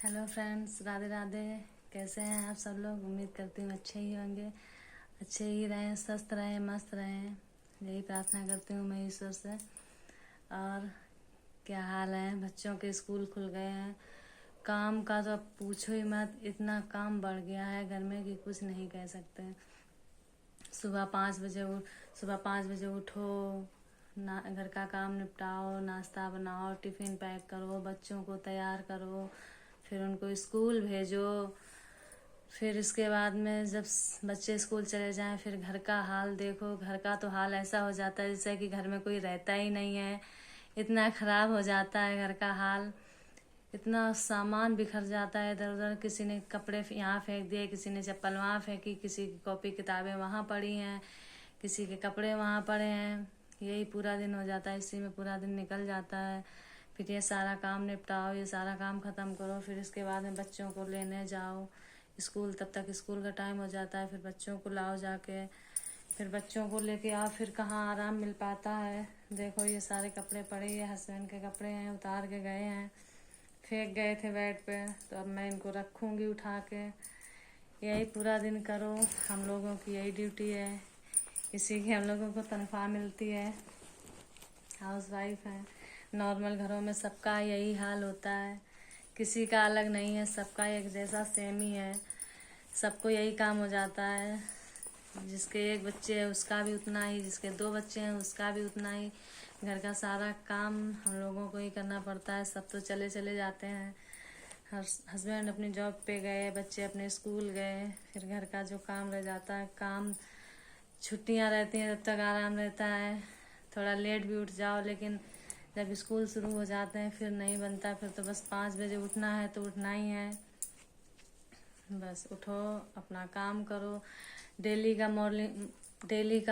Hello friends, Radhe Radhe. कैसे हैं आप सब लोग? उम्मीद करती हूँ अच्छे ही होंगे, अच्छे ही रहें, स्वस्थ रहें, मस्त रहें। यही प्रार्थना करती हूँ मैं ईश्वर से। और क्या हाल है? बच्चों के स्कूल खुल गए हैं। काम का तो अब पूछो ही मत, इतना काम बढ़ गया है घर में कि कुछ नहीं कह सकते। सुबह 5 बजे सुबह 5 बजे उठो, ना घर का काम निपटाओ, नाश्ता बनाओ, टिफ़िन पैक करो, बच्चों को तैयार करो, फिर उनको स्कूल भेजो। फिर इसके बाद में जब बच्चे स्कूल चले जाएं, फिर घर का हाल देखो। घर का तो हाल ऐसा हो जाता है जैसे कि घर में कोई रहता ही नहीं है। इतना ख़राब हो जाता है घर का हाल। इतना सामान बिखर जाता है इधर उधर। किसी ने कपड़े यहाँ फेंक दिए, किसी ने चप्पल वहाँ फेंकी, किसी की कॉपी किताबें वहाँ पड़ी हैं, किसी के कपड़े वहाँ पड़े हैं। यही पूरा दिन हो जाता है, इसी में पूरा दिन निकल जाता है। फिर ये सारा काम निपटाओ, ये सारा काम ख़त्म करो, फिर इसके बाद में बच्चों को लेने जाओ स्कूल। तब तक स्कूल का टाइम हो जाता है। फिर बच्चों को लाओ जाके, फिर बच्चों को लेके आओ, फिर कहाँ आराम मिल पाता है। देखो ये सारे कपड़े पड़े, ये हस्बैंड के कपड़े हैं, उतार के गए हैं, फेंक गए थे बेड पे, तो अब मैं इनको रखूँगी उठा के। यही पूरा दिन करो, हम लोगों की यही ड्यूटी है, इसी की हम लोगों को तनख्वाह मिलती है। हाउस वाइफ है। नॉर्मल घरों में सबका यही हाल होता है, किसी का अलग नहीं है, सबका एक जैसा सेम ही है। सबको यही काम हो जाता है। जिसके एक बच्चे है उसका भी उतना ही, जिसके 2 बच्चे हैं उसका भी उतना ही। घर का सारा काम हम लोगों को ही करना पड़ता है। सब तो चले चले जाते हैं, हस्बैंड अपनी जॉब पे गए, बच्चे अपने स्कूल गए। फिर घर का जो काम रह जाता है, काम छुट्टियां रहती हैं तब तक आराम रहता है। थोड़ा लेट भी उठ जाओ, लेकिन जब स्कूल शुरू हो जाते हैं फिर नहीं बनता। फिर तो बस 5 बजे उठना है तो उठना ही है। बस उठो, अपना काम करो। डेली का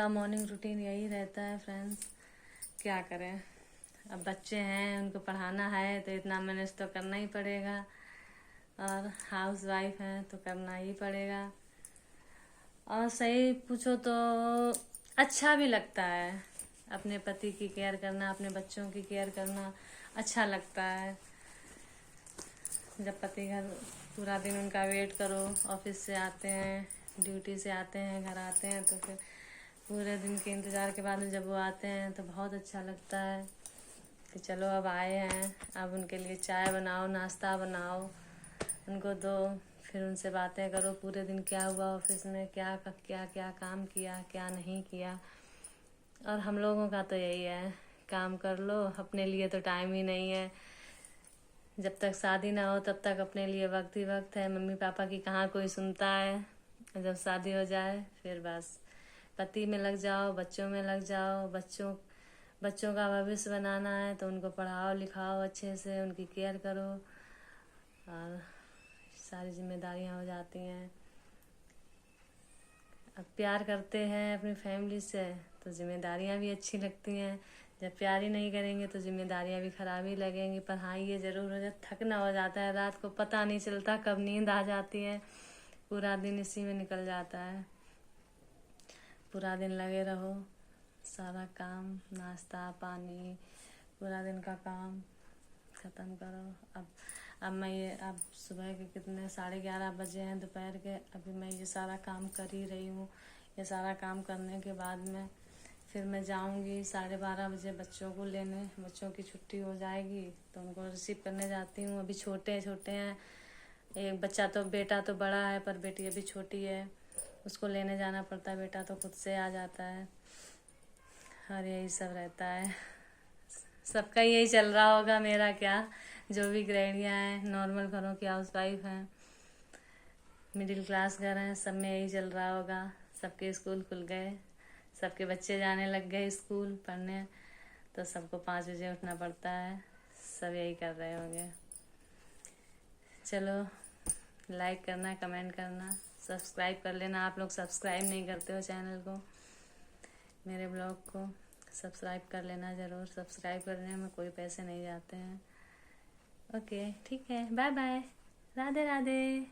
मॉर्निंग रूटीन यही रहता है फ्रेंड्स। क्या करें, अब बच्चे हैं, उनको पढ़ाना है तो इतना मैनेज तो करना ही पड़ेगा। और हाउस वाइफ हैं तो करना ही पड़ेगा। और सही पूछो तो अच्छा भी लगता है, अपने पति की केयर करना, अपने बच्चों की केयर करना अच्छा लगता है। जब पति घर पूरा दिन उनका वेट करो, ऑफिस से आते हैं, ड्यूटी से आते हैं, घर आते हैं, तो फिर पूरे दिन के इंतज़ार के बाद में जब वो आते हैं तो बहुत अच्छा लगता है कि चलो अब आए हैं, अब उनके लिए चाय बनाओ, नाश्ता बनाओ, उनको दो। फिर उनसे बातें करो, पूरे दिन क्या हुआ ऑफिस में, क्या क्या क्या काम किया, क्या नहीं किया। और हम लोगों का तो यही है, काम कर लो, अपने लिए तो टाइम ही नहीं है। जब तक शादी ना हो तब तक अपने लिए वक्त ही वक्त है। मम्मी पापा की कहाँ कोई सुनता है। जब शादी हो जाए फिर बस पति में लग जाओ, बच्चों में लग जाओ। बच्चों का भविष्य बनाना है तो उनको पढ़ाओ लिखाओ अच्छे से, उनकी केयर करो, और सारी जिम्मेदारियां हो जाती हैं। अब प्यार करते हैं अपनी फैमिली से तो जिम्मेदारियां भी अच्छी लगती हैं। जब प्यार ही नहीं करेंगे तो जिम्मेदारियां भी खराब ही लगेंगी। पर हाँ, ये ज़रूर हो जाता, थकना हो जाता है, रात को पता नहीं चलता कब नींद आ जाती है। पूरा दिन इसी में निकल जाता है। पूरा दिन लगे रहो, सारा काम, नाश्ता पानी, पूरा दिन का काम ख़त्म करो। अब सुबह के कितने 11:30 बजे हैं दोपहर के। अभी मैं ये सारा काम कर ही रही हूँ। ये सारा काम करने के बाद में फिर मैं जाऊँगी 12:30 बजे बच्चों को लेने। बच्चों की छुट्टी हो जाएगी तो उनको रिसीव करने जाती हूँ। अभी छोटे छोटे हैं, एक बच्चा तो, बेटा तो बड़ा है पर बेटी अभी छोटी है, उसको लेने जाना पड़ता है। बेटा तो खुद से आ जाता है। और यही सब रहता है, सबका यही चल रहा होगा, मेरा क्या। जो भी गृहिणियाँ हैं, नॉर्मल घरों की हाउस वाइफ हैं, मिडिल क्लास घर हैं, सब में यही चल रहा होगा। सबके स्कूल खुल गए, सबके बच्चे जाने लग गए स्कूल पढ़ने, तो सबको 5 बजे उठना पड़ता है। सब यही कर रहे होंगे। चलो, लाइक करना, कमेंट करना, सब्सक्राइब कर लेना। आप लोग सब्सक्राइब नहीं करते हो चैनल को, मेरे ब्लॉग को सब्सक्राइब कर लेना ज़रूर। सब्सक्राइब करने में कोई पैसे नहीं जाते हैं। ओके, ठीक है, बाय बाय, राधे राधे।